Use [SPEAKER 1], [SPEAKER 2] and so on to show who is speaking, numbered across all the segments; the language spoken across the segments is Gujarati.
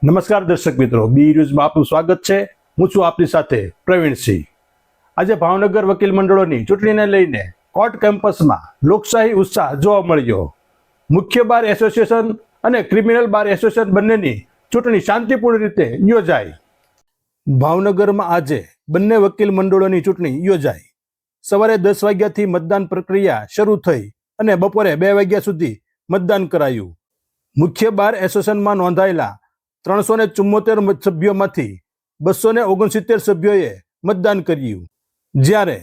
[SPEAKER 1] નમસ્કાર દર્શક મિત્રો, બી ન્યૂઝમાં આપનું સ્વાગત છે। હું છું આપની સાથે પ્રવીણસિંહ। આજે ભાવનગર વકીલ મંડળોની ચૂંટણીને લઈને કોર્ટ કેમ્પસમાં લોકશાહી ઉત્સાહ જોવા મળ્યો। મુખ્ય બાર એસોસિએશન અને ક્રિમિનલ બાર એસોસિએશન બંનેની ચૂંટણી શાંતિપૂર્ણ રીતે યોજાઈ। ભાવનગરમાં આજે બંને વકીલ મંડળોની ચૂંટણી યોજાઈ। સવારે 10 વાગ્યાથી મતદાન પ્રક્રિયા શરૂ થઈ અને બપોરે 2 વાગ્યા સુધી મતદાન કરાયું। મુખ્ય બાર એસોસિએશનમાં નોંધાયેલા 374 સભ્યોમાંથી 269 સભ્યોએ મતદાન કર્યું, જ્યારે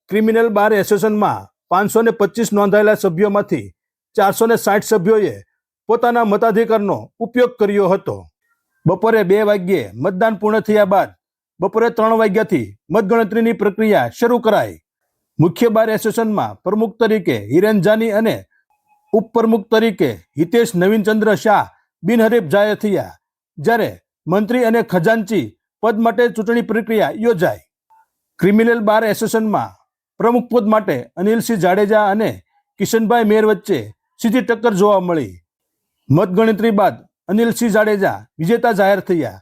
[SPEAKER 1] ક્રિમિનલ બાર એસોસિએશનમાં 525 નોંધાયેલા સભ્યોમાંથી 460 સભ્યોએ પોતાના મતાધિકારનો ઉપયોગ કર્યો હતો। બપોરે 2 વાગ્યે મતદાન પૂર્ણ થયા બાદ બપોરે 3 વાગ્યાથી મતગણતરીની પ્રક્રિયા શરૂ કરાઈ। મુખ્ય બાર એસોસિએશનમાં પ્રમુખ તરીકે હિરેન જાની અને ઉપપ્રમુખ તરીકે હિતેશ નવીનચંદ્ર શાહ બિનહરીફ જાહેર થયા, જ્યારે મંત્રી અને ખજાનચી પદ માટે ચૂંટણી પ્રક્રિયા યોજાઈ। ક્રિમિનલ બાર એસોસિએશનમાં પ્રમુખ પદ માટે અનિલસિંહ જાડેજા અને કિશનભાઈ મેર વચ્ચે સીધી ટક્કર જોવા મળી। મતગણતરી બાદ અનિલસિંહ જાડેજા વિજેતા જાહેર થયા।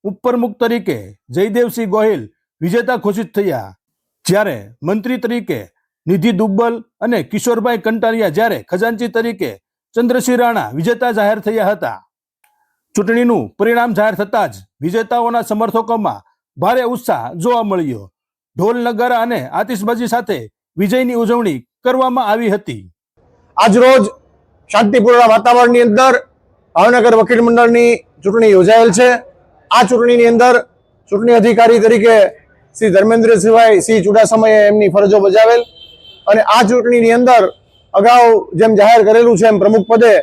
[SPEAKER 1] ઉપપ્રમુખ તરીકે જયદેવસિંહ ગોહિલ વિજેતા ઘોષિત થયા, જ્યારે મંત્રી તરીકે નિધિ દુબ્બલ અને કિશોરભાઈ કંટારિયા, જ્યારે ખજાનચી તરીકે ચંદ્રસિંહ રાણા વિજેતા જાહેર થયા હતા। ચૂંટણીનું પરિણામ જાહેર થતાં જ વિજેતાઓના સમર્થકોમાં ભારે ઉત્સાહ જોવા મળ્યો। ઢોલ નગારા અને આતિશબાજી સાથે વિજયની ઉજવણી કરવામાં આવી હતી।
[SPEAKER 2] આજ રોજ શાંતિપૂર્ણ વાતાવરણની અંદર ભાવનગર વકીલ મંડળની ચૂંટણી યોજાયેલ છે। આ ચૂંટણીની અંદર ચૂંટણી અધિકારી તરીકે શ્રી ધર્મેન્દ્રસિંહ ચુડાસમાએ એમની ફરજો બજાવેલ અને આ ચૂંટણીની અંદર અગાઉ જેમ જાહેર કરેલું છે એમ પ્રમુખ પદે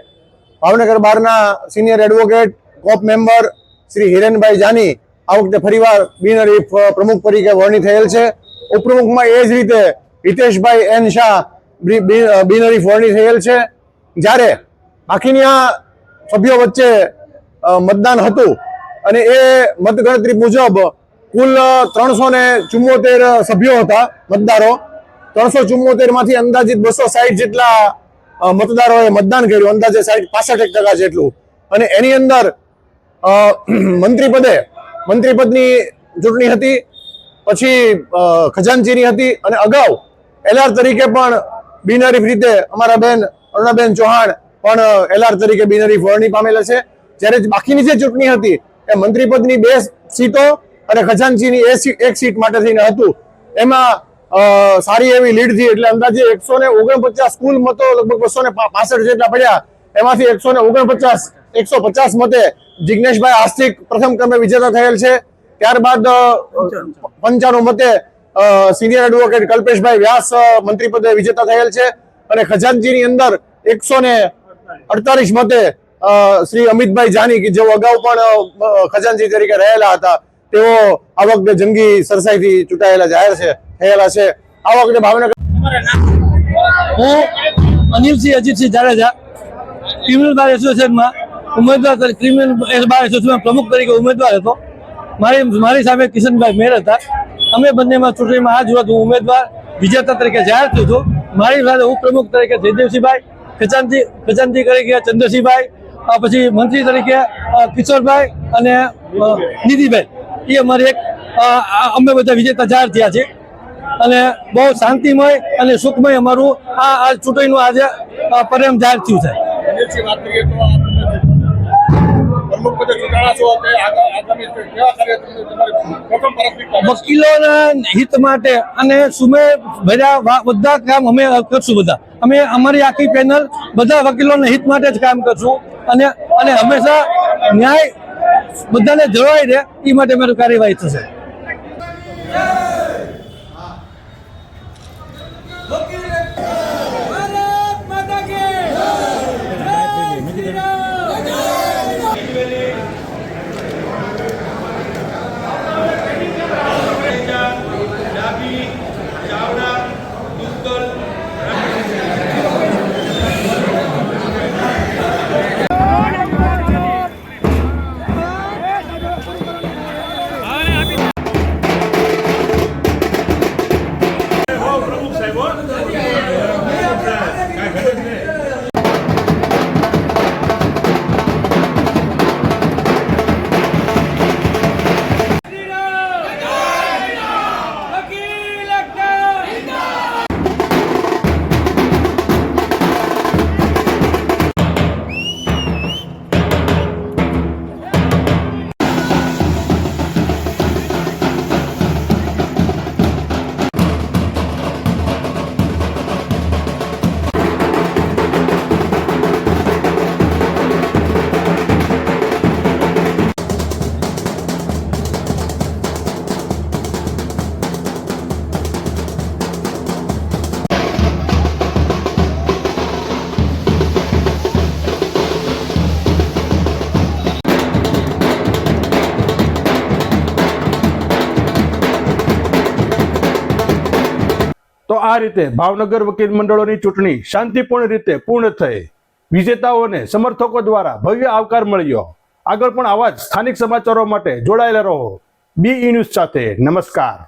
[SPEAKER 2] ભાવનગર બારના સિનિયર એડવોકેટ કોપ મેમ્બર શ્રી હિરેનભાઈ જાની આ વખતે ફરીવાર બિનહરીફ પ્રમુખ તરીકે વરણી થયેલ છે। ઉપપ્રમુખમાં એ જ રીતે હિતેશભાઈ એન શાહ બિનહરીફ વરણી થયેલ છે, જ્યારે બાકીની આ સભ્યો વચ્ચે મતદાન હતું અને એ મતગણતરી મુજબ કુલ 374 સભ્યો હતા મતદારો। 374 માંથી અંદાજિત 260 જેટલા મતદારોએ મતદાન કર્યું, અંદાજે 65% જેટલું। અને એની અંદર મંત્રી પદની ચૂંટણી હતી, પછી ખજાનચીની હતી અને અગાઉ એલઆર તરીકે પણ બિનહરીફ રીતે અમારા બેન અરુણાબેન ચૌહાણ પણ એલઆર તરીકે બિનહરીફ વરણી પામેલા છે। જ્યારે બાકીની જે ચૂંટણી હતી એ મંત્રી પદની 2 સીટો અને ખજાનચીની 1 સીટ માટે થઈને હતું। એમાં સારી એવી લીડ થી, એટલે અંદાજે 149 કુલ મતો લગભગ 265 જેટલા પડ્યા, એમાંથી 150 મતે જિગ્નેશભાઈ આસ્તિક પ્રથમ ક્રમે વિજેતા થયેલ છે। ત્યારબાદ 95 મતે સિનિયર એડવોકેટ કલ્પેશભાઈ વ્યાસ મંત્રી પદે વિજેતા થયેલ છે અને ખજાનચીની અંદર 148 મતે શ્રી અમિતભાઈ જાની, કે જેઓ અગાઉ પણ ખજાનચી તરીકે રહેલા હતા, તેઓ આ વખતે જંગી સરસાઈથી ચૂંટાયેલા જાહેર થયેલા છે। આ વખતે ભાવનગર
[SPEAKER 3] હું અનિલસિંહ અજીતસિંહ જાડેજા ક્રિમિનલ બાર એસોસિએશનમાં ઉમેદવાર ક્રિમિનલ બાર એસોસિએશનમાં પ્રમુખ તરીકે ઉમેદવાર હતો। મારી સામે કિશનભાઈ મેર હતા। અમે બંનેમાં ચૂંટણીમાં આ જ રોજ હું ઉમેદવાર વિજેતા તરીકે જાહેર થયો હતો। મારી સાથે ઉપપ્રમુખ તરીકે જયદેવસિંહભાઈ, ખજાનચી તરીકે ચંદ્રસિંહભાઈ, પછી મંત્રી તરીકે કિશોરભાઈ અને નિધિભાઈ, એ અમારી અમે બધા વિજેતા જાહેર થયા છે અને બહુ શાંતિમય અને સુખમય અમારું આ ચૂંટણીનું આજે પરિણામ જાહેર થયું છે। વકીલોના હિત માટે અને સુમેળ ભર્યા બધા કામ અમે કરશું। અમે અમારી આખી પેનલ બધા વકીલોના હિત માટે જ કામ કરશું અને હંમેશા ન્યાય બધાને જળવાઈ રહે એ માટે અમારી કાર્યવાહી થશે।
[SPEAKER 1] આ રીતે ભાવનગર વકીલ મંડળોની ચૂંટણી શાંતિપૂર્ણ રીતે પૂર્ણ થઈ વિજેતાઓને સમર્થકો દ્વારા ભવ્ય આવકાર મળ્યો. આગળ પણ આવા જ સ્થાનિક સમાચારો માટે જોડાયેલા રહો BE ન્યૂઝ સાથે. નમસ્કાર.